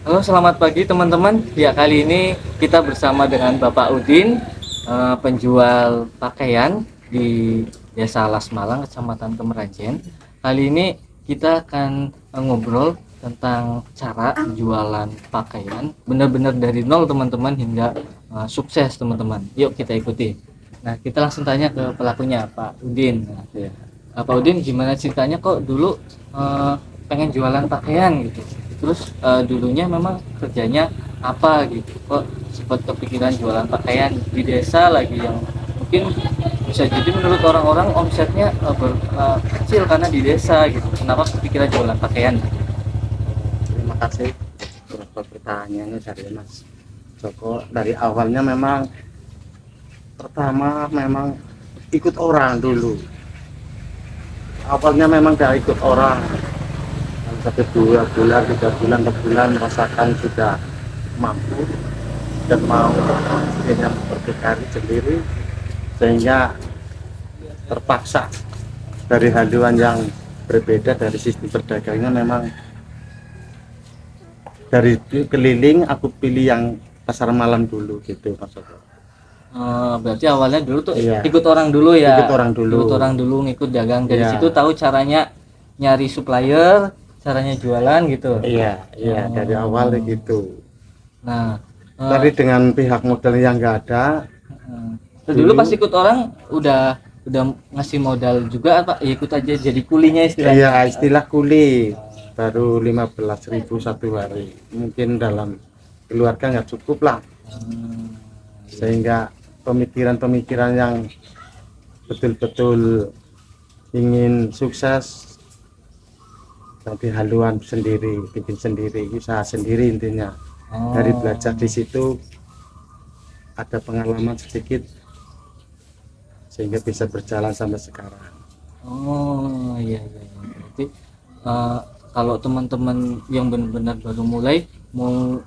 Halo, selamat pagi teman-teman. Ya, kali ini kita bersama dengan Bapak Udin, penjual pakaian di Desa Lasmalang, Kecamatan Kemerajen. Kali ini kita akan ngobrol tentang cara jualan pakaian benar-benar dari nol teman-teman hingga sukses teman-teman. Yuk kita ikuti. Nah, kita langsung tanya ke pelakunya, Pak Udin. Nah, Ya. Pak Udin, gimana ceritanya kok dulu pengen jualan pakaian gitu? Terus dulunya memang kerjanya apa gitu? Kok sempat kepikiran jualan pakaian di desa lagi yang mungkin bisa jadi menurut orang-orang omsetnya kecil karena di desa gitu. Kenapa kepikiran jualan pakaian? Terima kasih beberapa pertanyaannya dari Mas Joko. Dari awalnya memang pertama memang ikut orang dulu. Awalnya memang gak ikut orang. Sampai 2 bulan, 3 bulan, 4 bulan merasakan sudah mampu dan mau akhirnya berdikari sendiri sehingga terpaksa dari haluan yang berbeda dari sistem perdagangnya memang dari keliling aku pilih yang pasar malam dulu gitu Mas Joko. Berarti awalnya dulu tuh Iya, ikut orang dulu ya. ikut orang dulu. Ikut orang dulu ngikut dagang. Dari Iya. situ tahu caranya nyari supplier, caranya jualan gitu. Iya, iya dari awal gitu. Nah, Tapi dengan pihak modal yang nggak ada, dulu pas ikut orang udah ngasih modal juga apa ya, ikut aja jadi kulinya istilahnya. iya istilah kuli baru 15.000 satu hari. Mungkin dalam keluarga nggak cukup lah, sehingga pemikiran-pemikiran yang betul-betul ingin sukses tapi haluan sendiri, bikin sendiri, usaha sendiri intinya. Dari belajar di situ ada pengalaman sedikit sehingga bisa berjalan sampai sekarang. Oh iya iya, iya. Berarti kalau teman-teman yang benar-benar baru mulai mau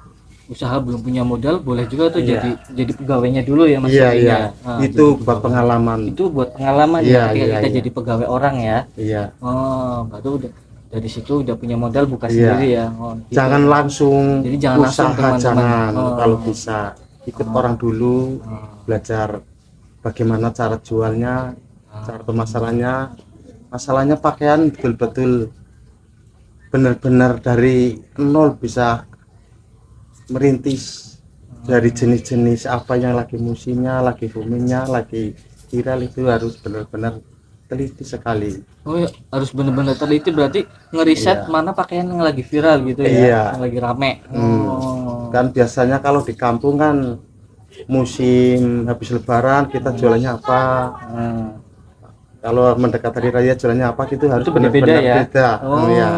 usaha belum punya modal boleh juga tuh Iya. jadi pegawainya dulu ya Mas. Iya, Yogi, iya. ya. Itu Jadi buat pegawai. pengalaman. Itu buat pengalaman Iya, ya ketika iya, kita iya. jadi pegawai orang ya. Iya. Baru udah dari situ udah punya modal buka Iya. sendiri ya. Gitu. Jangan langsung Jadi jangan langsung, usaha, teman-teman. jangan. Kalau bisa ikut orang dulu, belajar bagaimana cara jualnya, cara pemasarannya. Masalahnya pakaian betul-betul benar-benar dari nol bisa merintis dari jenis-jenis apa yang lagi musimnya, lagi boomingnya, lagi viral itu harus benar-benar teliti sekali. Oh ya, harus benar-benar teliti berarti ngeriset Iya. mana pakaian yang lagi viral gitu ya, Iya. yang lagi rame. Kan biasanya kalau di kampung kan musim habis lebaran kita jualannya apa, kalau mendekat hari raya jualannya apa, gitu harus Itu beda-beda benar-benar ya. beda. Iya.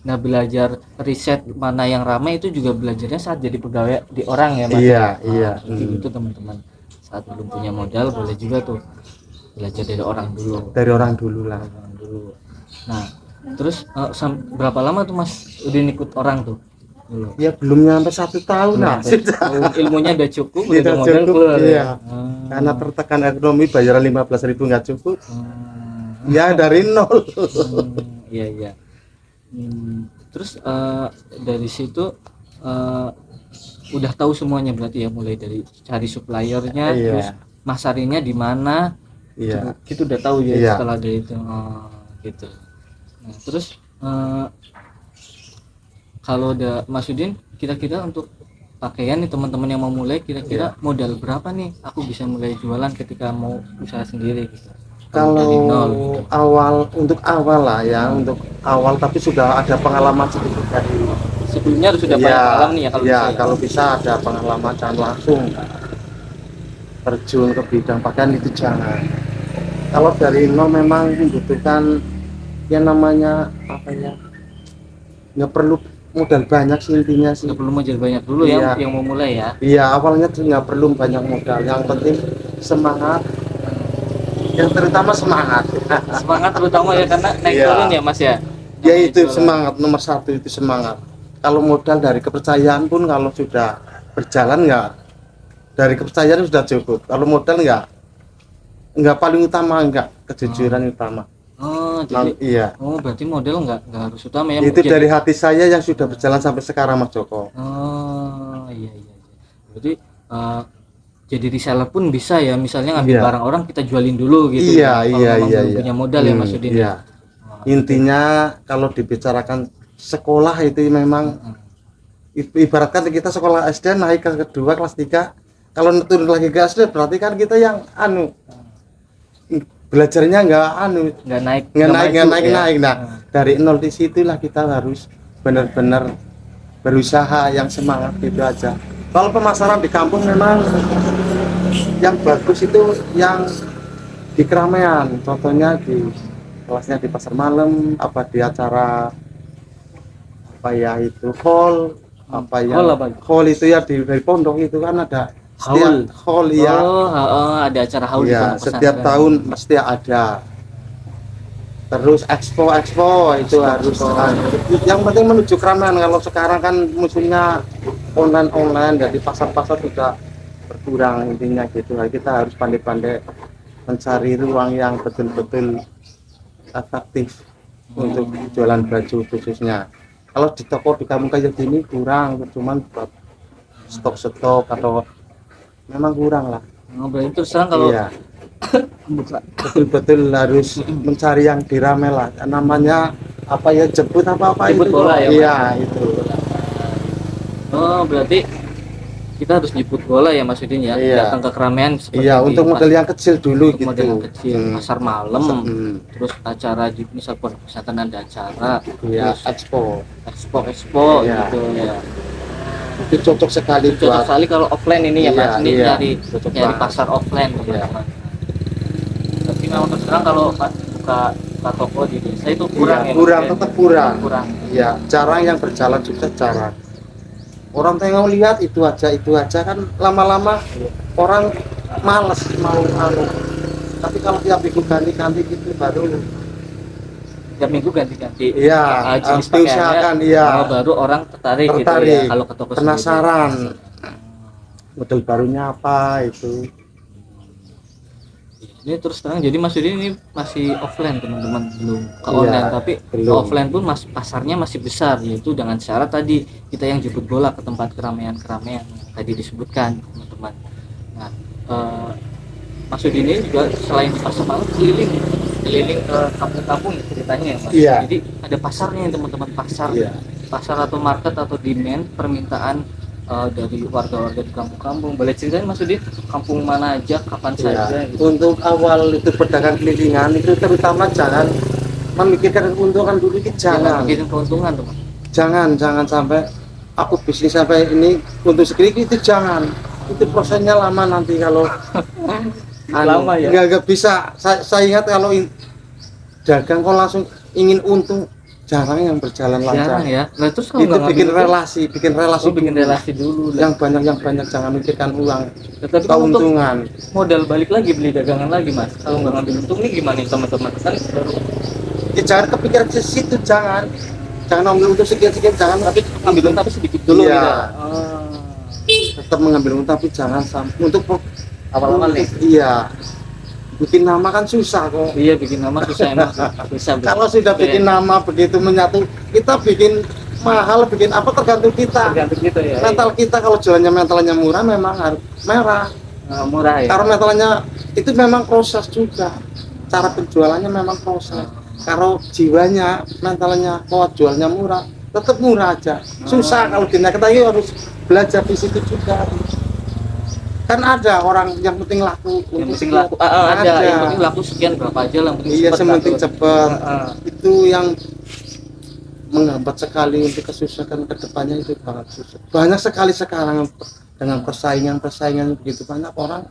Nah, belajar riset mana yang ramai itu juga belajarnya saat jadi pegawai di orang ya Mas. Iya, iya. Gitu teman-teman. Saat belum punya modal boleh juga tuh belajar dari orang dulu. Dari orang dulu lah. Orang dulu. Nah, terus berapa lama tuh Mas udah ikut orang tuh dulu? Ya belum nyampe 1 tahun lah. Ilmunya udah cukup, udah Tidak ada modal cukup, keluar. iya. Karena Hmm. tertekan ekonomi, bayaran 15.000 nggak cukup. Ya dari nol. Iya iya. Terus dari situ udah tahu semuanya berarti ya, mulai dari cari suppliernya, Iya. terus masarinnya di mana, Iya. gitu udah tahu ya. Iya. Setelah dari itu gitu. Nah, terus kalau udah Mas Udin, kira-kira untuk pakaian nih teman-teman yang mau mulai, kira-kira modal berapa nih aku bisa mulai jualan ketika mau usaha sendiri gitu? Kalau dari nol gitu. untuk awal lah ya, untuk awal tapi sudah ada pengalaman sedikit dari Sebelumnya harus sudah banyak pengalaman nih ya kalau ya, bisa. kalau bisa ada pengalaman, jangan langsung terjun ke bidang pakaian itu jangan. Kalau dari nol memang membutuhkan yang namanya apa ya, nggak perlu modal banyak sih intinya sih. Nggak perlu modal banyak dulu Iya. yang mau mulai ya. Iya, awalnya tuh nggak perlu banyak modal, yang penting semangat, yang terutama semangat. Semangat terutama ya, karena naik Iya. turun ya Mas ya. Ya itu semangat nomor satu, itu semangat. Kalau modal dari kepercayaan pun kalau sudah berjalan nggak, dari kepercayaan sudah cukup. Kalau modal nggak paling utama, nggak kejujuran utama. jadi Iya, berarti model nggak harus utama ya. itu Jadi- dari hati saya yang sudah berjalan sampai sekarang Mas Joko. Oh iya iya. Berarti jadi reseller pun bisa ya, misalnya ngambil Iya. barang orang kita jualin dulu gitu. Iya, Kalau iya, memang iya, belum iya. punya modal ya Mas Udin. Iya. Oh, Intinya kalau dibicarakan sekolah itu memang ibaratkan kita sekolah SD naik ke kedua kelas 3, kalau turun lagi ke SD berarti kan kita yang belajarnya nggak naik nggak maju naik ya. naik. Nah, dari nol di situlah kita harus benar-benar berusaha yang semangat gitu aja. Kalau pemasaran di kampung memang yang bagus itu yang di keramaian, contohnya di kelasnya di pasar malam, apa di acara apa ya itu hall, apa ya Hall apa? hall itu ya dari pondok itu kan ada setiap hall ya. Ada acara haul di Iya, pondok setiap pesantren. tahun mesti ada. Terus expo itu harus yang penting menuju keramaian. Kalau sekarang kan musimnya online jadi pasar-pasar sudah berkurang intinya gitu. Nah, kita harus pandai-pandai mencari ruang yang betul-betul efektif untuk jualan baju khususnya. Kalau di toko di kampung kayak gini kurang, cuman buat stok-stok atau memang kurang lah. Berarti terus terang kalau Iya, betul-betul harus mencari yang dirame lah. Namanya apa ya, jemput apa Jemput itu bola ya, iya Mas? itu berarti kita harus jemput bola ya Mas Udin ya, Iya. datang ke keramaian seperti iya di untuk model yang kecil dulu untuk gitu. model yang kecil, pasar malam, Hmm. terus acara di misal pondok pesantren ada acara, Iya, terus expo expo Iya. gitu ya. itu cocok sekali Cocok buat sekali kalau offline ini ya Iya, Mas, ini iya. nyari Cocok nyari banget. pasar offline teman-teman. Tapi memang terus terang kalau buka toko di desa itu kurang Iya, ya, kurang, Mas, ya? tetap kurang. Kurang. Iya, jarang yang berjalan juga jarang. Orang tengok lihat itu aja kan lama-lama orang malas mau tapi kalau tiap minggu ganti-ganti gitu baru Tiap minggu ganti-ganti. iya Jenis harus diusahakan. pakaiannya, Iya, baru orang tertarik gitu ya tertarik, kalau ke toko penasaran model barunya apa itu. Ini terus terang jadi Mas Yudi ini masih offline teman-teman, belum ke Iya, online, tapi belum. offline pun pasarnya masih besar, yaitu dengan syarat tadi kita yang jemput bola ke tempat keramaian-keramaian yang tadi disebutkan teman-teman. Nah, Mas Yudi ini juga selain di pasar malam keliling ke kampung-kampung ya ceritanya ya Mas. Iya. Jadi ada pasarnya ya teman-teman, Iya. pasar atau market atau demand permintaan dari warga-warga di kampung-kampung. Boleh ceritain Mas Yudi kampung mana aja, kapan Iya. saja gitu. Untuk awal itu pedagang kelilingan itu terutama jangan memikirkan keuntungan dulu, jangan Bikin keuntungan teman. jangan sampai aku bisnis sampai ini untuk segini itu jangan, itu prosesnya lama nanti kalau Lama ya? nggak bisa. Saya ingat kalau dagang kok langsung ingin untung, jarang yang berjalan lancar. Jarang ya. Nah terus kalau Itu nggak bikin ngambil relasi bikin dulu. relasi dulu lah. yang banyak jangan mikirkan uang, Tapi kan untuk keuntungan. modal balik lagi beli dagangan lagi Mas. Kalau nggak ngambil untung nih gimana nih teman-teman? Kan baru Ya, jangan kepikiran ke situ, jangan ambil untuk sekian jangan, tapi ambil untung tapi sedikit dulu Iya. gitu. Tetap mengambil untung tapi jangan sampai untuk Awal-awal nih. Iya, bikin nama kan susah kok. Iya bikin nama susah emang susah. Kalau sudah bikin nama begitu menyatu, kita bikin mahal, bikin apa tergantung kita. tergantung gitu ya. Mental kita kalau jualannya mentalnya murah memang harus merah. Murah ya. Karena mentalnya itu memang proses juga. Cara penjualannya memang proses. Kalau jiwanya, mentalnya kuat, jualnya murah, tetap murah aja. Susah kalau dinaik, kita harus belajar di situ juga. Kan ada orang yang penting laku, Yang penting laku. Ada. Yang penting laku sekian berapa aja lah. Iya, sementing cepet. Ah. Itu yang menghambat sekali untuk kesuksesan kedepannya, itu banget susah. Banyak sekali sekarang dengan persaingan begitu banyak orang.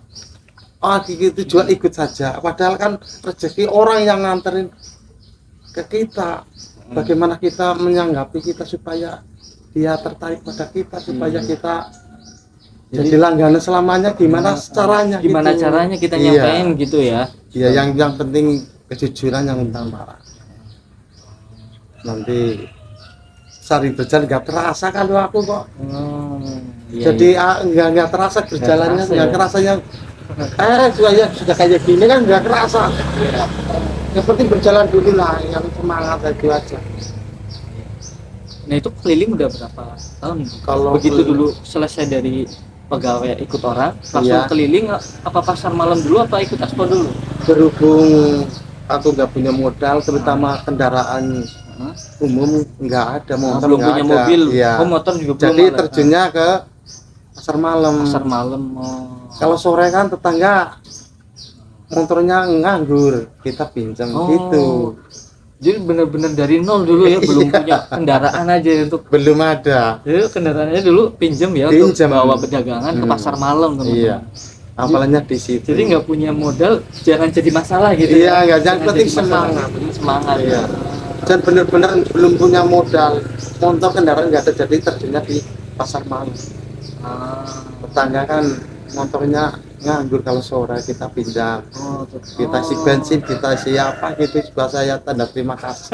Gitu jual ikut saja. Padahal kan rezeki orang yang nganterin ke kita. Bagaimana kita menyanggapi kita supaya dia tertarik pada kita, supaya kita jadi langganan selamanya, gimana caranya? Gimana gitu. caranya kita Iya. nyampein gitu ya? Iya, yang penting kejujuran yang utama. Nanti sari berjalan nggak terasa kalau aku kok. Iya, Jadi iya. nggak terasa berjalannya, terasa nggak ya. terasa yang sudah kayak gini kan nggak kerasa. Yang penting berjalan dulu lah, yang semangat itu aja. Nah itu keliling udah berapa tahun? Kalau Begitu dulu selesai dari pegawai ikut orang, langsung Iya. keliling apa pasar malam dulu apa ikut ekspor dulu? Berhubung aku nggak punya modal, terutama kendaraan Hah? umum nggak ada, motor Belum nggak punya ada. mobil, Iya. oh motor juga belum. Jadi malah. terjunnya ke pasar malam. Pasar malam. Oh. Kalau sore kan tetangga motornya nganggur, kita pinjam Oh. gitu. Jadi benar-benar dari nol dulu ya, belum punya kendaraan aja untuk. Belum ada. Jadi kendaraannya dulu pinjam ya Pinjam. untuk bawa berdagangan ke pasar malam teman-teman. Iya. Apalanya di situ. Jadi nggak punya modal jangan jadi masalah gitu. Iya, ya. nggak, yang Jangan penting jadi masalah. semangat. Penting semangat. Iya. Dan benar-benar belum punya modal, motor kendaraan nggak ada, jadi terjunnya di pasar malam. Ah. Tetangga kan motornya nganggur, kalau sore kita pinjam, Oh, kita isi bensin, kita isi apa gitu, buat saya tanda terima kasih.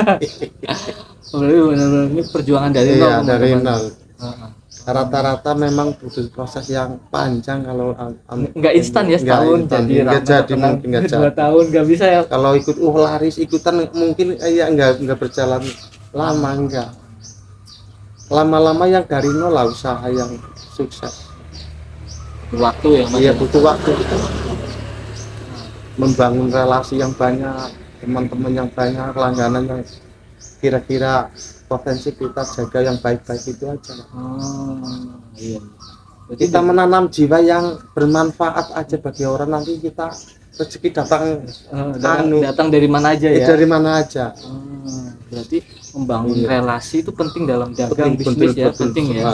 Berarti benar-benar ini perjuangan dari nol. Iya, dari teman-teman. nol. Ah. Rata-rata memang butuh proses yang panjang kalau Nggak instan ya setahun instan. jadi Nggak ramai jadi, terkenal. mungkin nggak 2 jadi. tahun nggak bisa ya. Kalau ikut laris ikutan mungkin ya nggak berjalan lama, enggak. Lama-lama yang dari nol lah usaha yang sukses. Waktu ya Mas. Iya, butuh waktu. Membangun relasi yang banyak, teman-teman yang banyak, langganan yang kira-kira potensi kita jaga yang baik-baik itu aja. Oh, iya. Berarti Kita menanam jiwa yang bermanfaat aja bagi orang, nanti kita rezeki datang datang dari mana aja ya? dari mana aja. Berarti membangun Iya. relasi itu penting dalam dagang bisnis ya, penting ya.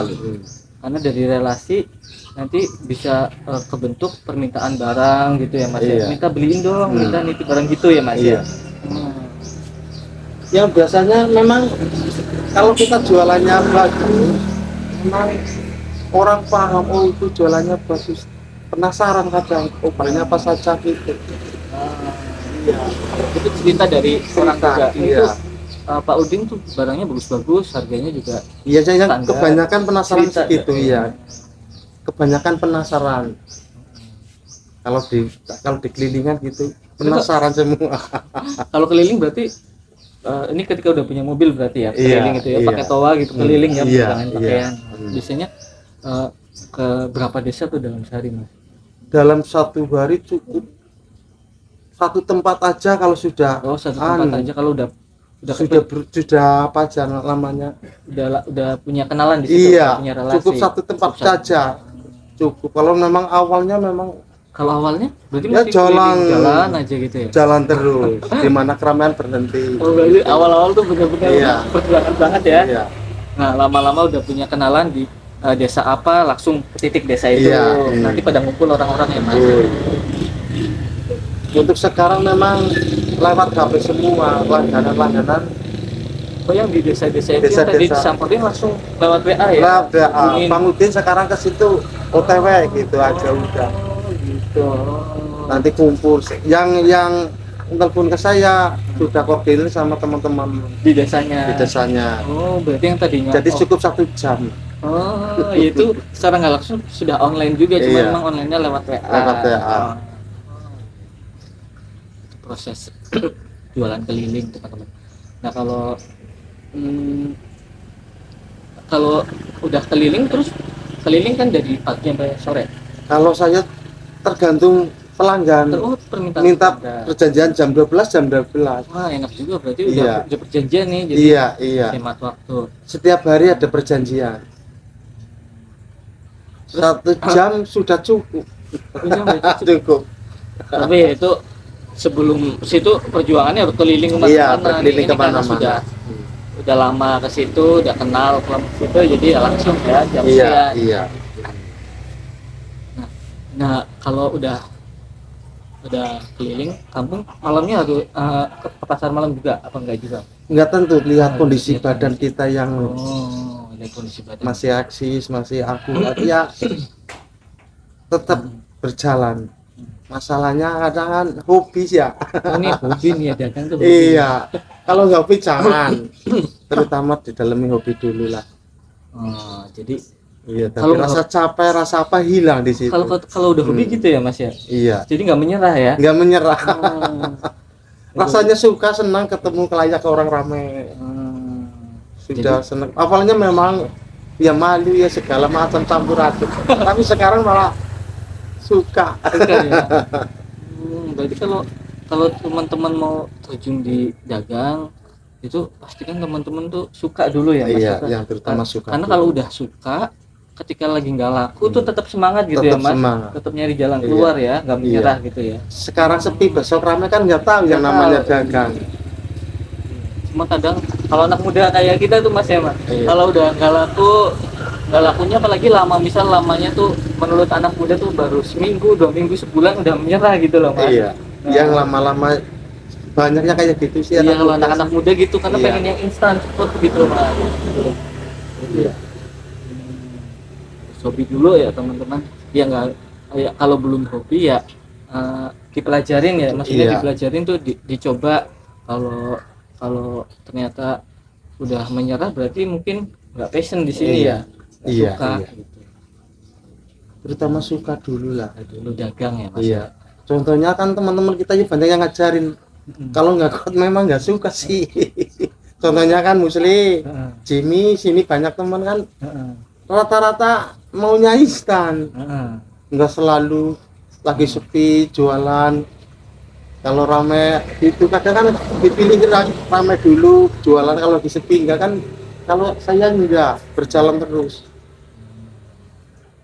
Karena dari relasi nanti bisa kebentuk permintaan barang gitu ya Mas. Iya. Minta beliin dong, minta nitip barang gitu ya Mas Iya. ya. Yang biasanya memang kalau kita jualannya bagus, memang orang paham, oh itu jualannya bagus, penasaran kadang, oh barangnya apa saja gitu. Iya. Itu cerita dari orang juga. Ini Iya. tuh Pak Udin tuh barangnya bagus-bagus, harganya juga Iya, yang standar. kebanyakan penasaran Cerita, segitu ya. Kebanyakan penasaran. Kalau di kelilingan gitu penasaran semua. Kalau keliling berarti ini ketika udah punya mobil berarti ya, Iya, keliling itu ya, iya. pakai toa gitu keliling ya, Iya, perdagangan iya. pakaian. Hmm. Biasanya ke berapa desa tuh dalam sehari Mas? Dalam satu hari cukup satu tempat aja kalau sudah Oh, satu tempat aja kalau udah sudah apa aja namanya, udah punya kenalan di situ, iya, punya relasi. cukup satu tempat Cukup satu. saja cukup. Kalau memang awalnya memang Kalau awalnya berarti Ya, masih jalan. keliling, jalan aja gitu ya. jalan terus, di mana keramaian berhenti. Oh, berarti awal-awal tuh benar-benar Iya. perjuangan banget ya. Iya. Nah, lama-lama udah punya kenalan di desa apa, langsung ke titik desa itu. Iya. Nanti pada ngumpul orang-orang ya Mas. Untuk sekarang memang lewat HP semua, langganan Oh, yang di desa-desa itu yang tadi Desa-desa. disamperin langsung lewat WA ya? lah. Hubungin. Bang Udin sekarang ke situ OTW gitu aja udah. Oh, gitu. Nanti kumpul yang telepon ke saya sudah koordinir sama teman-teman Di desanya. di desanya. Oh, berarti yang tadinya. Jadi cukup 1 jam Oh, itu secara nggak langsung sudah online juga, cuma Iya. memang online-nya lewat WA. Lewat WA. Oh. Itu proses jualan keliling teman-teman. Nah, kalau udah keliling terus keliling kan dari pagi sampai sore. kalau saya tergantung pelanggan, Terus permintaan minta pelanggan. perjanjian jam 12 jam 12. Wah, enak juga berarti Iya. udah perjanjian nih, jadi Iya. hemat waktu. Setiap hari ada perjanjian. 1 jam sudah cukup. Cukup. Tapi ya itu sebelum situ perjuangannya harus keliling kemana-mana. Iya, berkeliling Ini karena kemana-mana. udah lama ke situ, udah kenal kelompok situ, jadi ya langsung ya jam Iya, sekian. iya. Nah, kalau udah keliling kampung, malamnya harus ke pasar malam juga apa enggak juga? Enggak tentu, lihat Oh, kondisi lihat badan kondisi. kita yang Oh, ada kondisi badan. masih aksis, masih akurat ya tetap berjalan. Masalahnya kadang kan hobi ya. Oh, ini hobi nih ya, dagang tuh hobi. Iya. Kalau nggak hobi jangan. Terutama didalami hobi dulu lah. Oh, jadi Iya, tapi Kalau rasa capek, rasa apa hilang di situ. kalau udah hobi gitu ya Mas ya. Iya. Jadi nggak menyerah ya. Nggak menyerah. Oh. rasanya suka, senang ketemu kelayak orang ramai, Hmm, sudah senang. Awalnya memang ya malu ya segala macam campur aduk, tapi sekarang malah suka. suka ya. Berarti kalau kalau teman-teman mau terjun di dagang itu pastikan teman-teman tuh suka dulu ya Mas. Iya, Suka. yang terutama suka Karena dulu. kalau udah suka, ketika lagi nggak laku tuh tetap semangat gitu ya Tetap Mas. semangat. Tetap nyari jalan Iya. keluar ya, nggak menyerah Iya. gitu ya. Sekarang sepi, besok ramai kan nggak tahu yang Nggak namanya tahu. dagang. Cuma kadang kalau anak muda kayak kita tuh Mas ya Mas, Iya. kalau udah nggak lakunya apalagi lama, misal lamanya tuh menurut anak muda tuh baru seminggu, 2 minggu, sebulan udah menyerah gitu loh Mas. Iya, Nah, yang lama-lama banyaknya kayak gitu sih. iya kalau anak-anak muda gitu karena Iya. pengen yang instan cepet gitu Mas. Iya. Hobi dulu ya teman-teman. Ya nggak, ya, kalau belum hobi ya dipelajarin ya, maksudnya Iya. dipelajarin tuh dicoba. Kalau kalau ternyata udah menyerah berarti mungkin nggak passion di sini Iya. ya. Nggak Iya, suka iya. gitu. Terutama suka dulu lah. Dulu dagang ya Mas. Iya. Contohnya kan teman-teman kita ya banyak yang ngajarin. Kalau nggak kuat memang nggak suka sih. Contohnya kan Musli, Heeh, Jimmy, sini banyak teman kan heeh, rata-rata maunya instan, heeh. nggak selalu lagi sepi jualan. Kalau rame itu kadang kan dipilih rame dulu jualan, kalau lagi sepi enggak kan. Kalau saya enggak, berjalan terus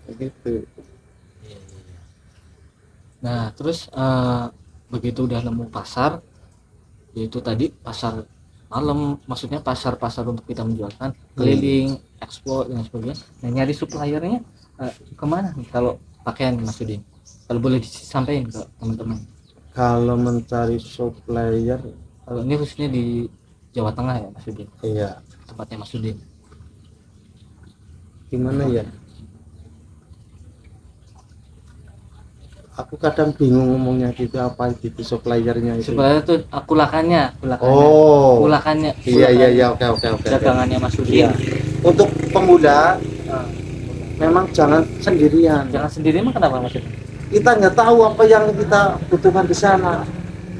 gitu. Nah terus begitu udah nemu pasar, yaitu tadi pasar malam, maksudnya pasar-pasar untuk kita menjualkan, keliling, ekspor dan sebagainya. Nah nyari suppliernya kemana nih kalau pakaian Mas Udin? Kalau boleh disampaikan ke teman-teman. Kalau mencari supplier, Kalau ini khususnya di Jawa Tengah ya Mas Udin, iya tempatnya Mas Udin. gimana ya, aku kadang bingung ngomongnya gitu, apa gitu suppliernya itu. Supplier tuh kulakannya, Oh kulakannya, iya oke. dagangannya Mas Iya. Udin. Untuk pemula memang jangan sendirian, Jangan sendiri emang kenapa Mas Udin? kita nggak tahu apa yang kita butuhkan di sana.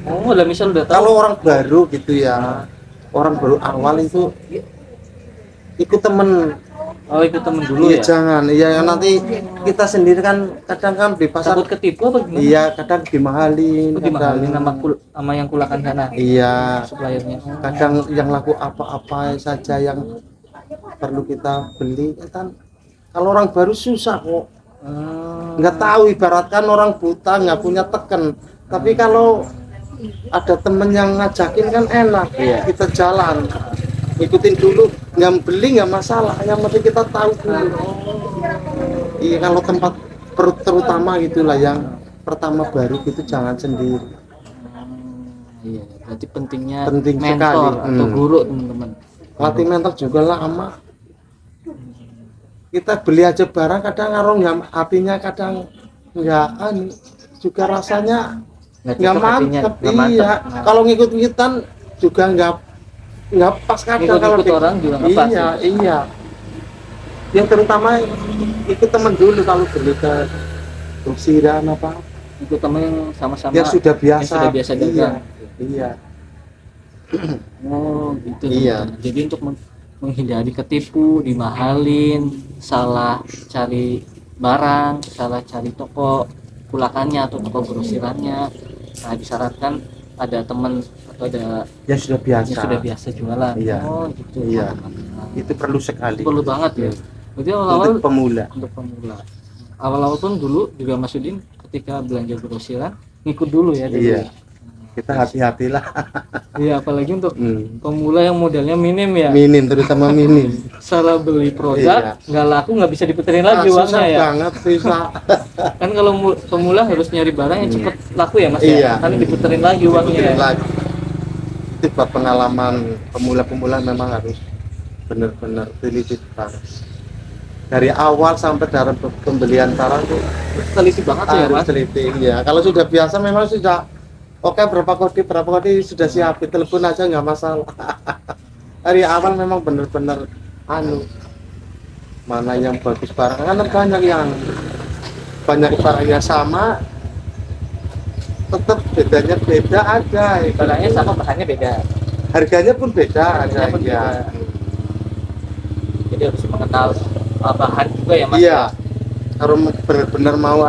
Oh udah misal udah tahu. Kalau orang baru gitu ya, orang baru awal itu ikut temen. Oh ikut temen dulu Iya ya. jangan, iya nanti kita sendiri kan kadang kan di pasar. Takut ketipu apa gimana? Iya kadang dimahalin. Oh, dimahalin sama yang kulakan sana. Iya, Suppliernya. kadang yang laku apa-apa saja yang perlu kita beli kan. Kalau orang baru susah kok, nggak tahu, ibaratkan orang buta nggak punya teken. Tapi kalau ada temen yang ngajakin kan enak, Iya. kita jalan ikutin dulu, nggak beli nggak masalah, yang penting kita tahu dulu. Iya kalau tempat terutama gitulah yang pertama baru gitu jangan sendiri. Iya, berarti pentingnya Penting mentor sekali. atau guru teman-teman. Latih mental juga lama. Kita beli aja barang kadang orang nggak, hatinya kadang nggak juga rasanya nggak mantep. Iya kalau ngikut-ngikutan juga nggak pas kadang. Kalau Ikut orang juga nggak pas. iya iya, yang terutama ikut temen dulu kalau beli ke Grosiran apa Ikut temen yang sama-sama yang sudah biasa. yang sudah biasa dagang. Iya Oh gitu. Iya. teman-teman. Jadi untuk menghindari ketipu, dimahalin, salah cari barang, salah cari toko kulakannya atau toko grosirannya, nah disarankan ada teman atau ada yang sudah biasa. yang sudah biasa jualan. Iya. Oh gitu. Iya. teman-teman. Itu perlu sekali. Perlu banget ya. Berarti awal-awal Untuk pemula. untuk pemula. Awal-awal pun dulu juga Mas Udin ketika belanja grosiran ngikut dulu ya. Dulu. Iya. Kita hati-hatilah. Iya, apalagi untuk pemula yang modalnya minim ya. Minim, terutama minim. Salah beli produk, nggak laku, nggak bisa diputerin lagi susah uangnya ya. banget, susah. Kan kalau pemula harus nyari barang yang cepet laku ya Mas Iya. ya. Kan diputerin lagi uangnya ya. Diputerin lagi. Itu buat pengalaman pemula-pemula memang harus benar-benar teliti banget. Dari awal sampai dalam pembelian barang itu Teliti banget ya harus Mas. teliti. Ya, kalau sudah biasa memang sudah oke, berapa kode sudah siap, telepon aja nggak masalah. Dari awal memang benar-benar mana yang bagus barang, karena banyak barangnya sama tetap bedanya beda aja. Barangnya sama, bahannya beda. Harganya pun beda Harganya aja pun ya. beda. Jadi harus mengenal bahan juga ya Mas. Iya. Kalau benar-benar mau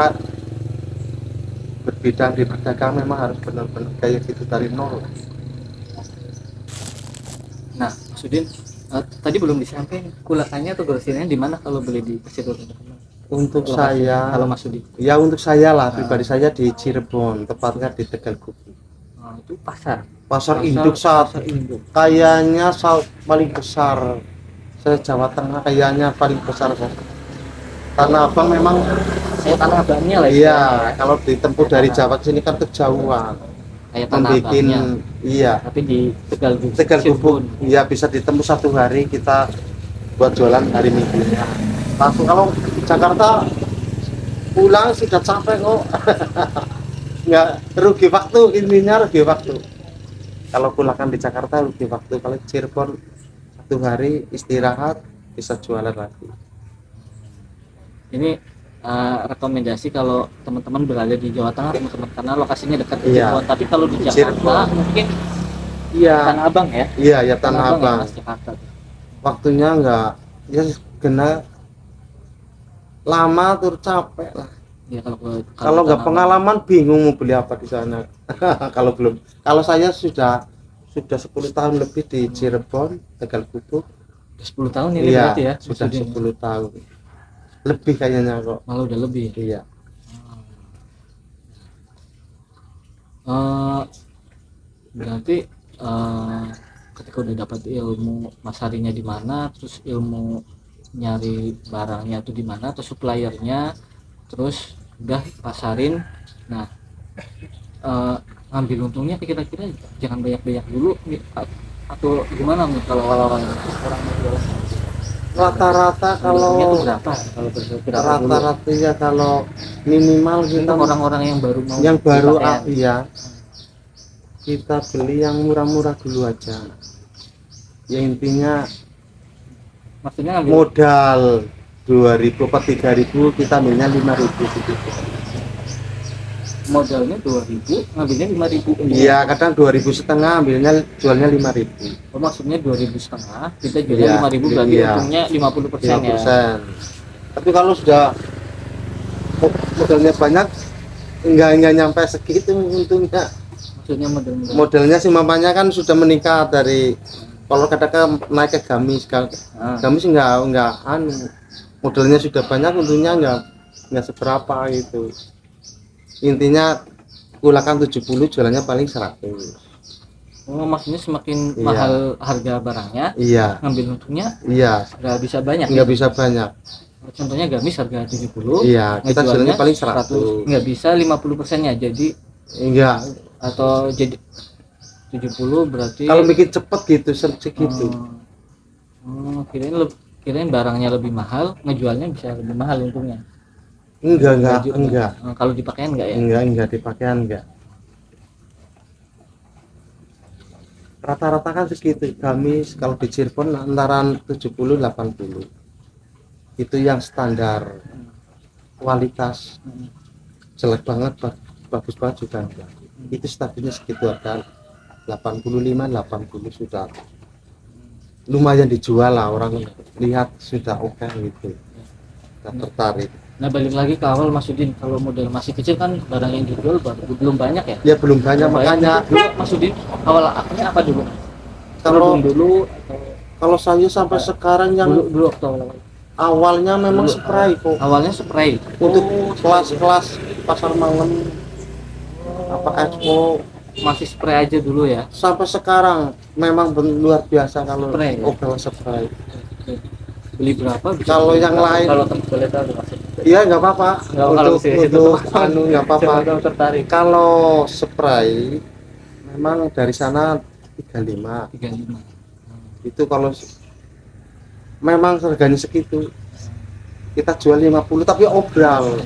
berbidang di perdagangan memang harus benar-benar kayak gitu dari nol. Nah, Mas Udin, tadi belum disampaikan kulakannya atau grosirnya di mana kalau boleh dikasih tahu teman-teman? Untuk Lokasinya, saya, kalau Mas Udin. ya untuk saya lah pribadi saya di Cirebon, tepatnya di Tegal Kubu. Itu pasar. Pasar induk saat Pasar induk. kayaknya paling besar se Jawa Tengah, kayaknya paling besar kok. Tanah Abang memang Saya Tanah Abangnya lah. iya, kalau ditempuh dari Jawa ke sini kan kejauhan. Kayak Tanah Abangnya. Iya, Tapi di Tegal Kubu. Tegal Kubu iya bisa ditempuh 1 hari kita buat jualan hari Minggunya. Langsung kalau Jakarta pulang sudah capek kok. Nggak rugi waktu, intinya rugi waktu. Kalau pulangkan di Jakarta rugi waktu, kalau Cirebon 1 hari istirahat bisa jualan lagi. Ini rekomendasi kalau teman-teman berada di Jawa Tengah, teman-teman, karena lokasinya dekat di Iya. Cirebon. Tapi kalau di Jakarta Cirebon. mungkin Iya, Tanah Abang ya. iya ya Tanah ya, Abang. Mas, Jakarta. Waktunya nggak ya kena lama tuh capek lah. Ya, Kalau nggak Tanah pengalaman bingung mau beli apa di sana. Kalau belum, kalau saya sudah 10 tahun lebih di Cirebon, Tegal Kubu. Abang. 10 tahun ini Iya, berarti ya. sudah maksudnya. 10 tahun. Lebih kayaknya kok. Malah udah lebih. Iya. Berarti ketika udah dapat ilmu masarinya di mana, terus ilmu nyari barangnya tuh di mana, atau suppliernya, terus udah pasarin. Nah, ngambil untungnya kira-kira jangan banyak-banyak dulu atau gimana nih kalau awal-awal orang mau jualan? Rata-rata Untungnya tuh kalau berapa kalau berkira rata-rata ya kalau minimal kita untuk orang-orang yang baru mau yang baru pakaian? iya kita beli yang murah-murah dulu aja. Ya intinya Maksudnya ngambil modal 2.000 atau 3.000 kita ambilnya 5.000 gitu. modalnya 2.000, ngambilnya 5.000. Iya, kadang 2.500 ambilnya jualnya 5.000. Oh, maksudnya 2.500, kita jualnya Iya, 5.000, berarti iya. untungnya 50% ya. 5%. Tapi kalau sudah modalnya banyak enggak nyampe segitu untungnya. Maksudnya modal Modelnya sih mamanya kan sudah menikah dari kalau katakan naik ke gamis gamis enggak modelnya sudah banyak untungnya enggak seberapa gitu. Intinya kulakan 70 jualannya paling 100. Oh, maksudnya semakin Iya. mahal harga barangnya, Iya, ngambil untungnya iya, nggak bisa banyak. nggak bisa banyak. Contohnya gamis harga 70, Iya, kita jualnya paling 100. nggak bisa 50%-nya, jadi Enggak, atau jadi 70 berarti kalau bikin cepet gitu segitu. kirain barangnya lebih mahal, ngejualnya bisa lebih mahal untungnya. Enggak. Kalau di pakaian enggak ya? Enggak di pakaian enggak. Rata-rata kan segitu gamis kalau di Cirebon antara 70-80. Itu yang standar. Kualitas jelek banget, bagus banget juga enggak. Itu stabilnya segitu ada 85-80 sudah lumayan dijual lah, orang lihat sudah oke gitu, nggak tertarik. Nah, balik lagi ke awal Mas Udin, kalau model masih kecil kan barang yang dijual belum banyak ya? Ya belum banyak, makanya dulu Mas Udin awal akhirnya apa dulu? kalau dulu kalau saya sampai sekarang yang dulu atau awalnya memang Dulu, spray kok awalnya spray untuk kelas-kelas pasar malam apa expo, masih spray aja dulu ya. sampai sekarang memang luar biasa kalau Spray, ya? obral spray. Beli berapa? Kalau yang lain kalau teman boleh tahu Mas. iya nggak apa-apa, Kalau untuk anu nggak apa-apa. tertarik. Kalau spray memang dari sana 35 itu, kalau memang harganya segitu kita jual 50 tapi obral.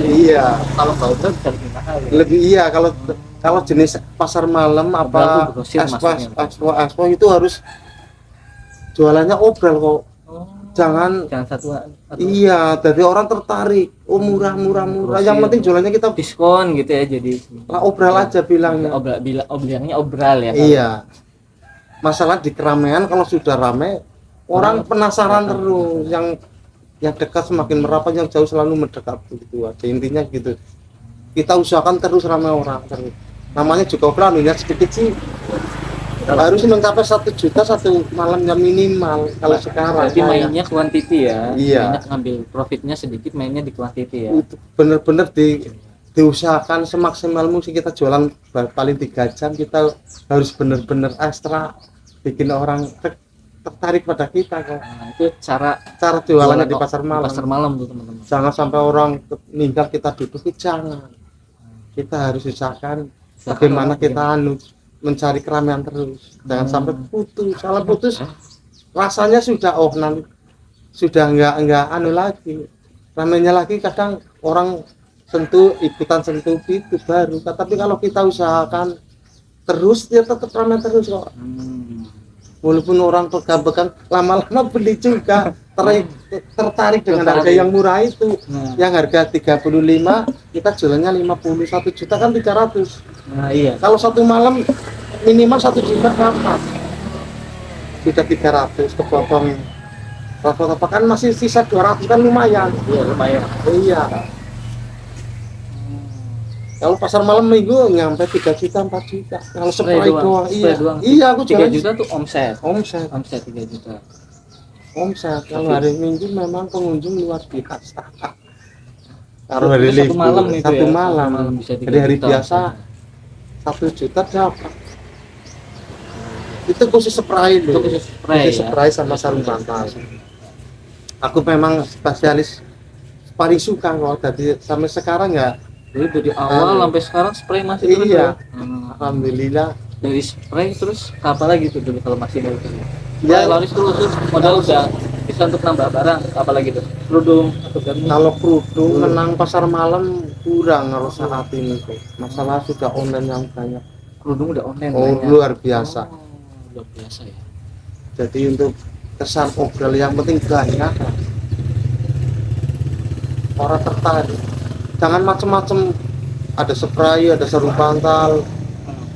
Iya, Kalau nggak obral bisa lebih mahal ya? lebih iya. Kalau jenis pasar malam Obral apa tuh grosir maksudnya. expo itu harus jualannya obral kok. Oh, jangan satu iya, jadi orang tertarik. Oh murah. Yang penting jualannya kita diskon gitu ya, jadi lah obral aja bilangnya. Bilangnya obral ya. Iya. Masalah di keramaian, kalau sudah ramai orang penasaran terus. Yang dekat semakin merapat, yang jauh selalu mendekat gitu aja. Intinya gitu. Kita usahakan terus ramai orang terus. Namanya juga obral, ya sedikit sih. Harus mencapai 1 juta satu malamnya minimal kalau sekarang. Jadi mainnya kuantiti ya. Iya. Banyak ngambil profitnya sedikit, mainnya di kuantiti ya. Itu bener-bener diusahakan semaksimal mungkin. Kita jualan paling 3 jam, kita harus bener-bener ekstra bikin orang tertarik pada kita kok. Nah, itu cara Jualannya di pasar malam. Pasar malam tuh teman-teman. Jangan sampai orang meninggal kita duduk, jangan. Kita harus usahakan bagaimana kita mencari keramaian terus. Jangan sampai putus. Salah putus rasanya sudah nanti sudah enggak lagi. Ramainya lagi kadang orang ikutan sentuh itu baru. Tapi kalau kita usahakan terus, dia tetap ramai terus kok. Walaupun orang pegang-pegang, lama-lama beli juga. Tertarik dengan harga yang murah itu. Yang harga 35 kita jualnya 50, 1 juta kan 300. Nah iya. Kalau satu malam minimal 1 juta dapat. Sudah 300 kepotong. Rata-rata kan masih sisa 200 kan lumayan. Iya lumayan. Iya. Kalau pasar malam minggu nyampe 3 juta 4 juta. Kalau spray doang. Iya, aku 3 juta tuh omset 3 juta. Omset. Kalau hari Minggu memang pengunjung luar biasa. Kalau hari satu malam itu satu ya, malam bisa 3 dari hari juta. biasa 1 juta dapat. Itu khusus spray loh. Khusus spray sama sarung bantal. Aku memang spesialis paling suka kalau tadi sampai sekarang ya. Jadi dari awal sampai sekarang spray masih terus. Iya. Ya? Alhamdulillah. Dari spray terus ke apa lagi tuh dulu kalau masih dari itu? Ya, laris terus modal udah bisa untuk nambah barang, apa lagi tuh? Kerudung atau garment? kalau kerudung menang pasar malam kurang kalau saat ini tuh. Masalah sudah online yang banyak. Kerudung udah online. Luar biasa. Luar biasa ya. Jadi untuk kesan obral yang penting banyak. Orang tertarik. Jangan macam-macam. Ada spray, ada sarung bantal,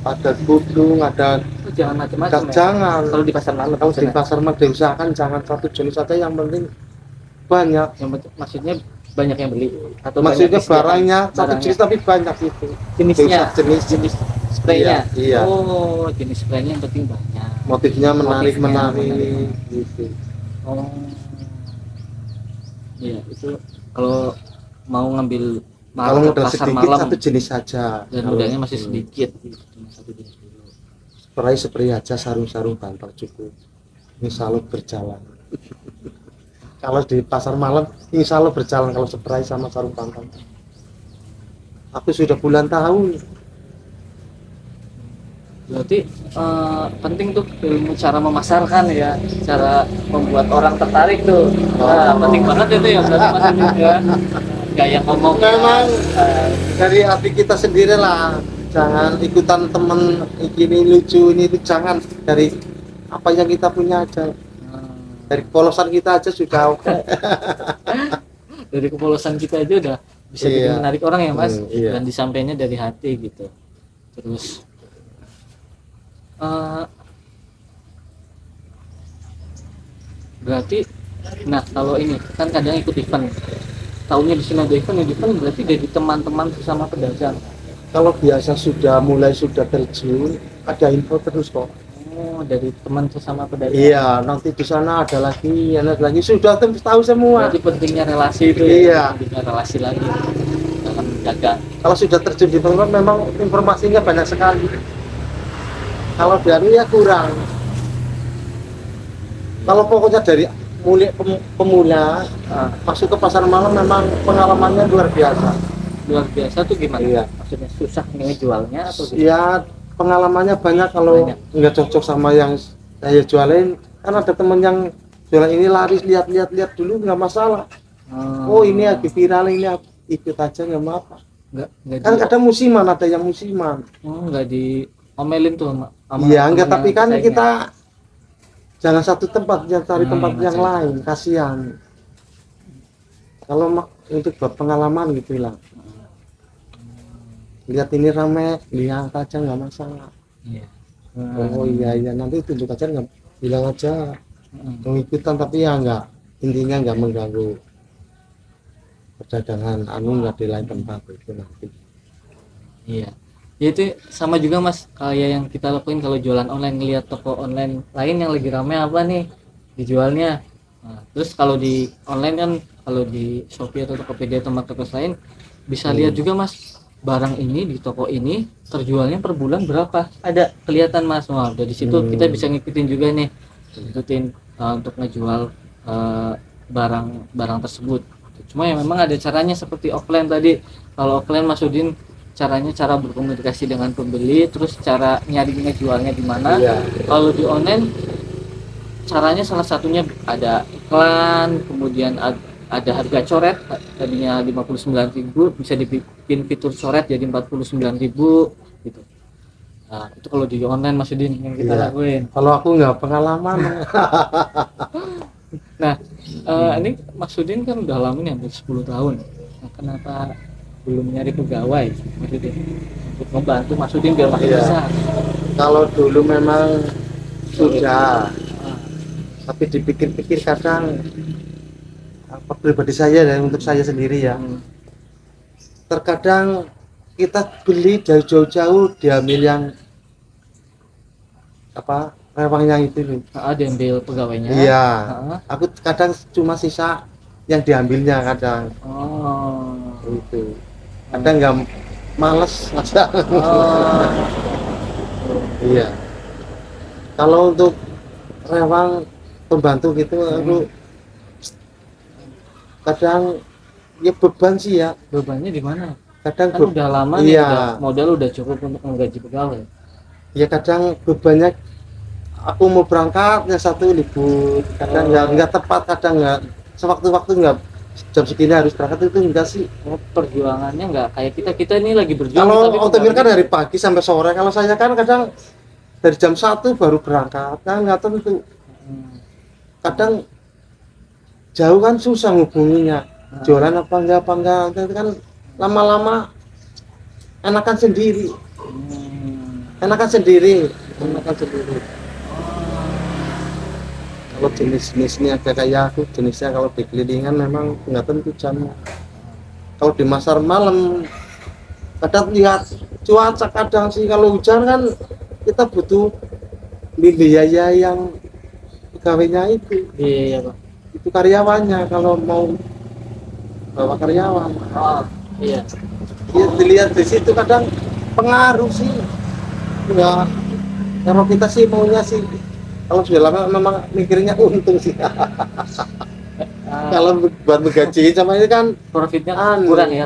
ada kerudung, ada. Jangan macam-macam ya. Jangan. Kalau di pasar malam. Kalau di pasar malam diusahakan jangan satu jenis saja, yang penting banyak. Maksudnya banyak yang beli atau maksudnya barangnya satu jenis tapi banyak itu. Jenis spraynya. Iya. Oh, jenis spraynya yang penting banyak. Motifnya menarik gitu. Oh. Iya, itu kalau mau ngambil kalau modal pasar sedikit malam, satu jenis saja. Dan modalnya masih sedikit, cuma satu jenis dulu. Spray aja, sarung bantal cukup. Insya Allah berjalan. Kalau di pasar malam, insya Allah berjalan kalau spray sama sarung bantal. Aku sudah bulan tahun. Berarti penting tuh ilmu cara memasarkan ya, cara membuat orang tertarik tuh. Nah, penting banget itu ya, berarti Mas juga. Gaya ngomong memang dari hati kita sendiri lah. Jangan ikutan temen ini lucu ini itu, jangan. Dari apa yang kita punya aja. Dari polosan kita aja sudah oke. Dari kepolosan kita aja udah bisa bikin menarik orang ya Mas. Iya. Dan disampaikannya dari hati gitu. Terus berarti, nah kalau ini kan kadang ikut event, tahunya di sini ada event berarti dari teman-teman sesama pedagang. Kalau biasa sudah terjun, ada info terus kok. Oh, dari teman sesama pedagang. Iya, nanti di sana ada lagi sudah tahu semua. Berarti pentingnya relasi itu iya. Ya, pentingnya relasi lagi dalam dagang. Kalau sudah terjun di tempat memang informasinya banyak sekali. Kalau dari ya kurang. Kalau pokoknya dari pemula masuk ke pasar malam memang pengalamannya luar biasa. Luar biasa tuh gimana? Iya. Maksudnya susah nih jualnya atau gimana? Ya pengalamannya banyak. Kalau nggak cocok sama yang saya jualin, kan ada temen yang jualan ini laris, lihat dulu nggak masalah. Oh ini lagi viral, ini ikut aja nggak apa-apa. Nggak Kan kadang musiman, ada yang musiman. Oh nggak diomelin tuh sama iya enggak, tapi kan kita jangan satu tempat, jangan cari tempat yang betul. lain, kasihan. Kalau untuk buat pengalaman gitu lah, lihat ini rame, lihat aja nggak masalah. Iya. Oh iya iya, nanti tunjuk aja, nggak bilang aja mengikutan, tapi ya nggak, intinya nggak mengganggu perdagangan nggak di lain tempat itu nanti. Iya. Ya itu sama juga Mas kayak yang kita lakuin kalau jualan online, ngelihat toko online lain yang lagi rame apa nih dijualnya. Nah, terus kalau di online kan, kalau di Shopee atau Tokopedia atau marketplace lain bisa lihat juga Mas, barang ini di toko ini terjualnya per bulan berapa, ada kelihatan Mas. Wah, dari situ kita bisa ngikutin juga nih, ngikutin untuk ngejual barang-barang tersebut. Cuma ya memang ada caranya seperti offline tadi. Kalau offline Mas Udin caranya cara berkomunikasi dengan pembeli, terus cara nyari ngejualnya di mana. Iya. Kalau di online caranya salah satunya ada iklan, kemudian ada harga coret, tadinya 59.000 bisa dibikin fitur coret jadi 49.000 gitu. Nah, itu kalau di online Mas Udin yang kita Iya. lakuin. Kalau aku nggak pengalaman. Nah, ini Mas Udin kan udah lama nih, hampir 10 tahun. Nah, kenapa belum nyari pegawai Mas Udin untuk membantu Mas Udin biar makin Iya. besar? Kalau dulu memang sudah, tapi dipikir-pikir kadang apa pribadi saya dan untuk saya sendiri ya, terkadang kita beli dari jauh-jauh diambil yang apa rewangnya itu loh. Diambil pegawainya. Iya. Ah. Aku kadang cuma sisa yang diambilnya kadang. Oh. Itu. Kadang nggak males aja. Oh. Iya. Kalau untuk rewang pembantu gitu, aku kadang ya beban sih ya. Bebannya di mana? Kadang Kan udah lama nih, iya. modal udah cukup untuk menggaji pegawai. Ya kadang bebannya, aku mau berangkat ya satu libur, kadang nggak tepat, kadang nggak sewaktu-waktu, nggak jam segini harus berangkat, itu enggak sih. Perjuangannya nggak kayak kita ini lagi berjuang. Kalau Otomir kan dari pagi sampai sore, kalau saya kan kadang dari jam 1 baru berangkat, kan nggak tentu. Kadang jauh kan susah ngubunginya, jualan apa enggak, itu kan lama-lama enakan sendiri. Enakan sendiri. Kalau jenis-jenisnya kayak aku, jenisnya kalau di kelilingan memang nggak tentu jamnya. Kalau di pasar malam kadang lihat cuaca, kadang sih kalau hujan kan kita butuh biaya yang pegawainya itu. Iya, Pak. Itu karyawannya, kalau mau bawa karyawan. Oh, iya. Ya, dilihat di situ kadang pengaruh sih. Enggak, kalau kita sih maunya sih, kalau sudah lama memang mikirnya untung sih. Kalau buat menggaji sama ini kan Profitnya kurang ya.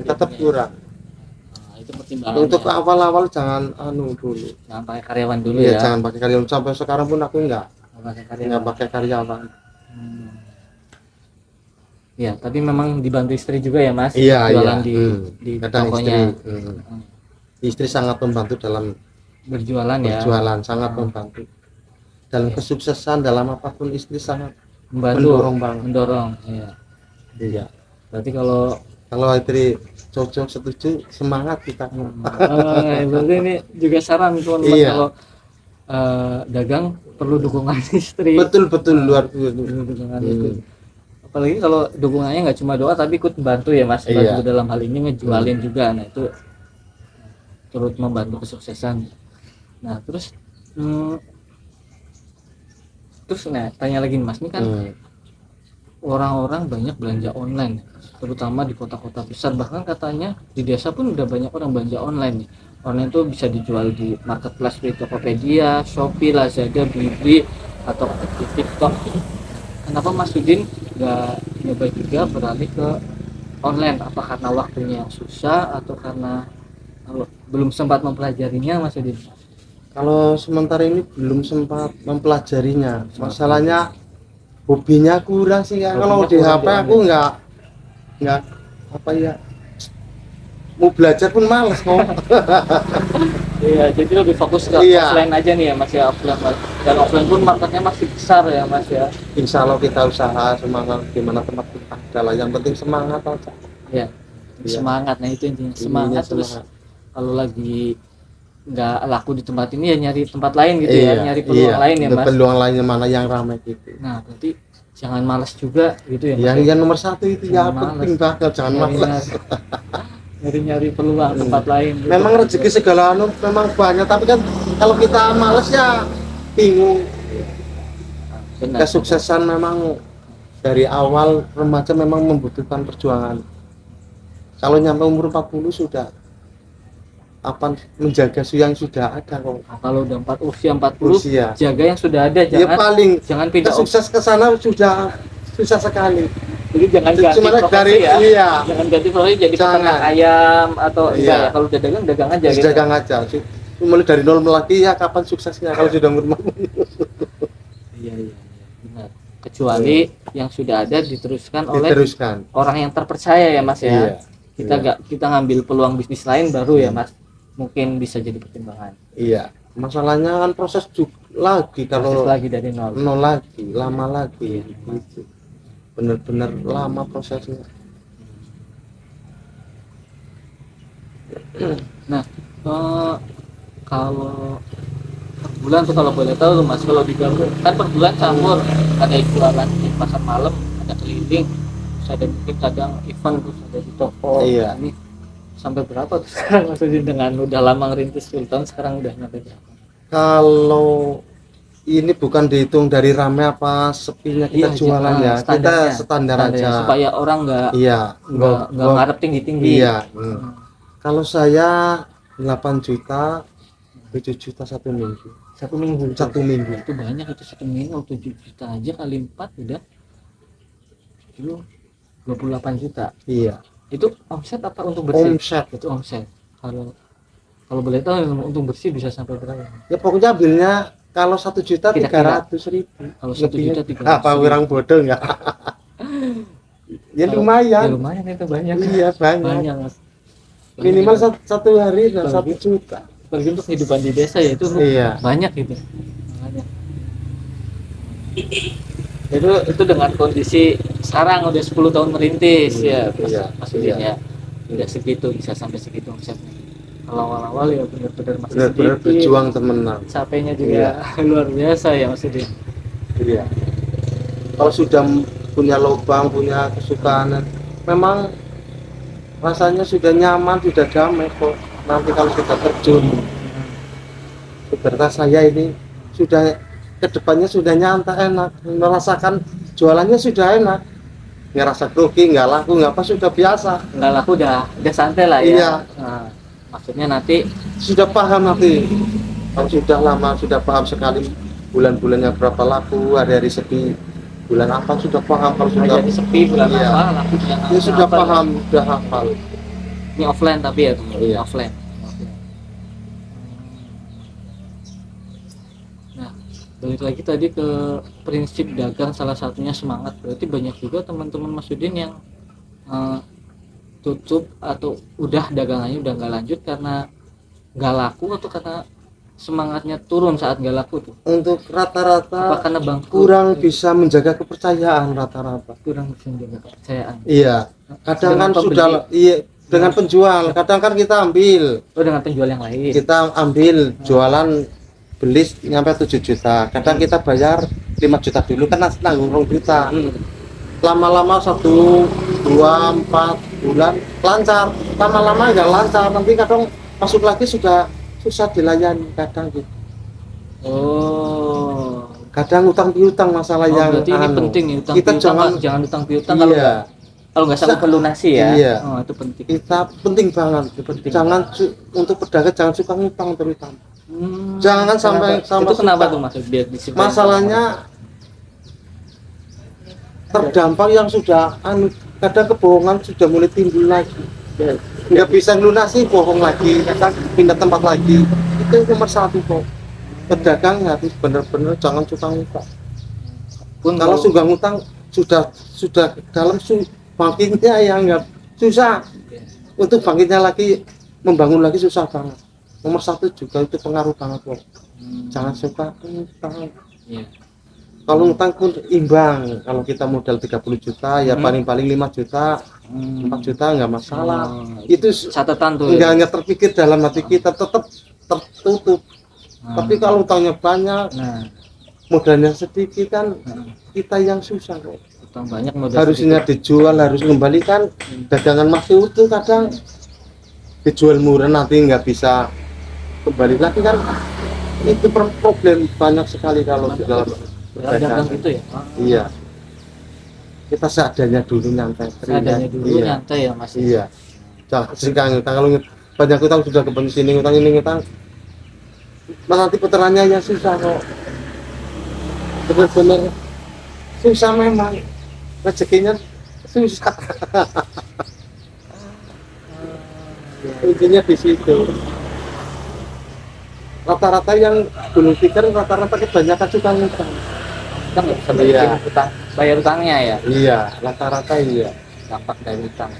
Tetap kurang. Nah, itu pertimbangan. Untuk awal-awal jangan dulu. Jangan pakai karyawan dulu Iya, ya. jangan pakai karyawan. Sampai sekarang pun aku nggak Pakai pakai karyawan. Ya, tapi memang dibantu istri juga ya Mas. Iya, jualan iya. di Kadang tokonya. Istri sangat membantu dalam Berjualan ya. berjualan, sangat membantu. Dalam kesuksesan, dalam apapun istri sangat Membantu, mendorong banget. mendorong. Iya. Iya. Berarti kalau Istri cocok, setuju, semangat kita. berarti ini juga saran teman-teman, Iya. kalau dagang perlu dukungan istri. Betul luar biasa. Perlu dukungan istri. Apalagi kalau dukungannya nggak cuma doa tapi ikut bantu ya Mas, bantu Iya. dalam hal ini ngejualin juga. Nah itu turut membantu kesuksesan. Nah terus nah tanya lagi Mas, ini kan orang-orang banyak belanja online, terutama di kota-kota besar, bahkan katanya di desa pun udah banyak orang belanja online nih. Online itu bisa dijual di marketplace seperti Tokopedia, Shopee, Lazada, Blibli, atau di TikTok. Kenapa Mas Udin nggak nyoba juga beralih ke online? Apa karena waktunya yang susah atau karena belum sempat mempelajarinya Mas Udin? Kalau sementara ini belum sempat mempelajarinya. Masalahnya hobinya kurang sih ya. Kalau di HP aku nggak apa ya, mau belajar pun males kok. Iya, jadi lebih fokus ke Iya. offline aja nih ya Mas ya, offline Mas. Dan offline pun marketnya masih besar ya Mas ya. Insya Allah kita usaha semangat gimana tempat kita adalah yang penting semangat aja. Iya. Iya. Semangat, nah itu intinya Ininya semangat. Terus semangat. kalau lagi nggak laku di tempat ini ya nyari tempat lain gitu ya, nyari peluang lain ya Mas. Peluang lainnya mana yang ramai gitu. Nah, berarti jangan malas juga gitu ya Mas. Yang ya? yang nomor satu itu ya Jangan penting malas. banget, jangan malas. Nyari peluang tempat lain gitu. Memang rezeki segala anu memang banyak, tapi kan kalau kita malas ya bingung. Benar. Kesuksesan memang dari awal remaja memang membutuhkan perjuangan. Kalau nyampe umur 40 sudah apa menjaga yang sudah ada kok. Nah, kalau udah usia 40 Usia. jaga yang sudah ada, Ya paling jangan pindah sukses ke sana sudah susah sekali. jadi jangan ganti Cuma profesi dari ya. iya, Jangan ganti profesi jadi Jangan. peternak ayam atau Iya. enggak ya, kalau udah dagang aja gitu. dagang aja. Mulai dari nol lagi ya kapan suksesnya kalau sudah umur 40. Iya, benar. Kecuali yang sudah ada diteruskan oleh Diteruskan. orang yang terpercaya ya Mas ya. Iya. Kita ngambil peluang bisnis lain baru ya Mas. Mungkin bisa jadi pertimbangan. Iya. Masalahnya kan proses lagi kalau Proses lagi dari nol. nol lagi, lama lagi gitu. Bener-bener lama prosesnya. Nah, kalau per bulan tuh kalau boleh tahu tuh Mas, kalau digabung kan per bulan campur, ada jualan di pasar malam, ada keliling, terus ada mungkin kadang event, terus ada di toko. Iya. Ini sampai berapa tuh sekarang maksudnya dengan udah lama ngerintis 10 tahun sekarang udah nyampe berapa? Kalau ini bukan dihitung dari rame apa sepinya kita Iya, jualan ya, kita standarnya. standar aja. Supaya orang Iya, nggak ngarep tinggi-tinggi. Iya. Kalau saya 8 juta, 7 juta satu minggu. Satu minggu. Satu minggu. Itu banyak, itu satu minggu 7 juta aja kali 4 udah itu 28 juta. Iya. Itu omset apa untuk bersih? Omset. Itu omset. Kalau boleh tahu untuk bersih bisa sampai berapa? Ya pokoknya bilnya kalau 1 juta Kira-kira. 300.000. Kalau 1 juta 300.000. Apa orang bodoh enggak? Ya Ya lumayan. lumayan itu banyak. Iya banyak. Banyak Mas. Minimal satu hari dan 1 juta. Apalagi untuk kehidupan di desa ya itu Iya. banyak gitu. Banyak. Itu dengan kondisi sekarang udah 10 tahun merintis ya Mas Udin ya. Udah segitu, bisa sampai segitu omsetnya. Kalau awal-awal ya benar-benar masih Benar-benar sedikit. berjuang temenan. Capeknya juga luar biasa ya Mas Udin. Iya. Kalau sudah punya lubang, punya kesukaan, memang rasanya sudah nyaman, sudah damai kok. Nanti kalau sudah terjun, seperti saya ini sudah kedepannya sudah nyantai, enak, merasakan jualannya sudah enak, ngerasa grogi, nggak laku, nggak apa, sudah biasa. Nggak laku udah santai lah ya. Iya. Nah, maksudnya nanti Sudah paham nanti, kalau sudah lama, sudah paham sekali bulan-bulannya berapa laku, hari-hari sepi, bulan apa sudah paham. Kalau sudah jadi sepi bulan Iya. apa lakunya ya sudah apa, paham, sudah hafal. ini offline tapi ya teman. Iya. Offline. Nah, balik lagi tadi ke prinsip dagang, salah satunya semangat. Berarti banyak juga teman-teman Mas Udin yang tutup atau udah dagangannya udah nggak lanjut karena nggak laku atau karena semangatnya turun saat nggak laku tuh. Untuk Apa rata-rata karena bangkrut? kurang bisa menjaga kepercayaan rata-rata. Kurang bisa menjaga kepercayaan. Iya, kadang Dengan kan pembeli. sudah iya dengan penjual, kadang kan kita ambil, Oh, dengan penjual yang lain. kita ambil jualan beli nyampe 7 juta, kadang kita bayar 5 juta dulu kan nanggung 2 juta. Lama-lama 1, 2, 4 bulan lancar, lama-lama nggak lancar, nanti kadang masuk lagi sudah susah dilayani kadang gitu. Oh. Kadang utang piutang masalah Oh, yang berarti ini anu. penting nih utang Kita piutang, jangan Pak. Jangan utang piutang iya, kalau nggak sanggup melunasi ya. Iya. Oh, itu penting. kita penting banget. Penting. Jangan untuk pedagang jangan suka ngutang terutama. Hmm, Jangan sampai sama itu kenapa suka. tuh Mas? Biar disiplin. Masalahnya terdampak yang sudah anu, kadang kebohongan sudah mulai timbul lagi. Nggak bisa lunasi, bohong lagi, kadang pindah tempat lagi. Itu nomor 1 kok. Pedagang harus benar-benar jangan suka ngutang. Pun Kalau sudah ngutang sudah dalam bangkitnya yang nggak susah. Untuk bangkitnya lagi, membangun lagi susah banget. Nomor satu juga itu pengaruh banget kok. Jangan suka utang. Iya. Kalau utang pun imbang. Kalau kita modal 30 juta ya paling-paling 5 juta, 4 juta nggak masalah. Itu Catatan tuh nggak ya. hanya terpikir dalam hati kita, tetap tertutup. Tapi kalau utangnya banyak, Nah, modalnya sedikit kan kita yang susah kok. utang banyak modal Harusnya sedikit. dijual, harus kembalikan dagangan masih utuh, kadang dijual murah nanti nggak bisa kembali lagi kan. Itu problem banyak sekali kalau di dalam Dagang perdagangan. gitu ya. Iya, kita seadanya dulu nyantai. Seadanya dulu Iya. nyantai ya Mas. Iya, jangan sekarang ngutang. Kalau banyak utang sudah ke sini ngutang ini ngutang, nanti putarannya ya susah kok. Benar-benar susah memang, rezekinya susah. Intinya di situ. Rata-rata yang gulung tikar rata-rata kebanyakan suka ngutang. Kita nggak bisa Iya. bayar utangnya ya. Iya, rata-rata iya. Dampak dari utang.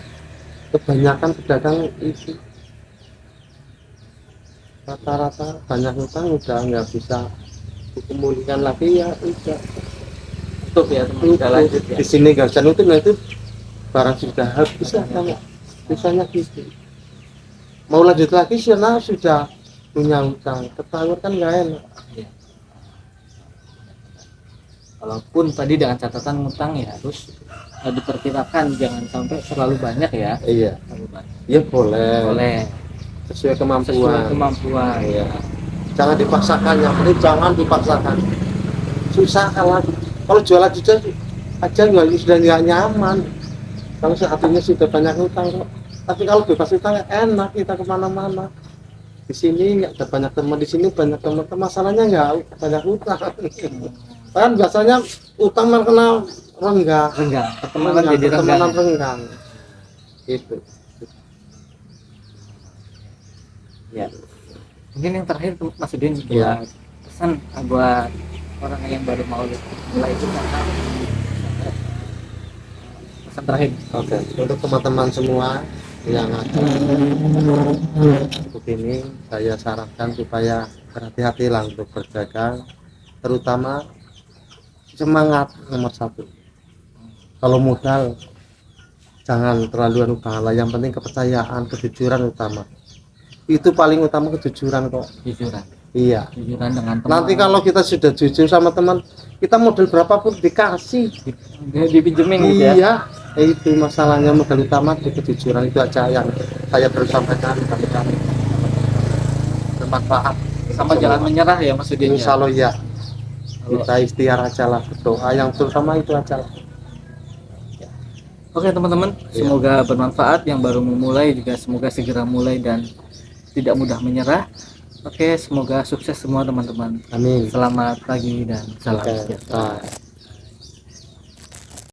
Kebanyakan pedagang itu rata-rata banyak utang udah nggak bisa dikembalikan lagi ya udah. Tutup ya teman. Udah lanjut ya. Di sini nggak bisa nutup, nah itu barang sudah habis ya kan, misalnya gitu. Mau lanjut lagi karena sudah punya utang, ketahuan kan nggak enak. Iya. Walaupun tadi dengan catatan utang ya harus diperkirakan jangan sampai terlalu banyak ya. Iya, Terlalu banyak. ya boleh. Boleh Sesuai kemampuan. sesuai kemampuan. Iya. Jangan dipaksakan, yang penting jangan dipaksakan. Susah kalau jualan aja nggak sudah nggak nyaman. Kalau artinya sudah banyak utang kok. Tapi kalau bebas utang enak, kita kemana-mana. Di sini nggak ada banyak teman, di sini banyak teman. Masalahnya nggak banyak utang. Kan biasanya utang kena renggang. Pertemanan jadi Pertemanan renggang. renggang. Itu. Ya. Mungkin yang terakhir tuh Mas Udin Iya. buat pesan buat orang yang baru mau mulai itu karena pesan terakhir. Oke, untuk teman-teman semua yang ada begini, saya sarankan supaya berhati-hatilah untuk berdagang, terutama semangat nomor satu. Kalau modal jangan terlalu banget, yang penting kepercayaan, kejujuran utama. Itu paling utama, kejujuran kok. Jujuran. Iya. Jujuran dengan teman. Nanti kalau kita sudah jujur sama teman, kita modal berapapun dikasih. dipinjemin gitu ya. Iya, itu masalahnya, modal utama di kejujuran, itu aja yang saya terus sampaikan. Kami bermanfaat. Sama jangan menyerah ya Mas Udin. Insya Allah ya, Kalau- kita ikhtiar aja lah, berdoa yang terutama itu aja lah. Oke teman-teman, Iya. semoga bermanfaat. Yang baru memulai juga semoga segera mulai dan tidak mudah menyerah. Oke, semoga sukses semua teman-teman. Amin. Selamat pagi dan salam Oke, sejahtera. bye.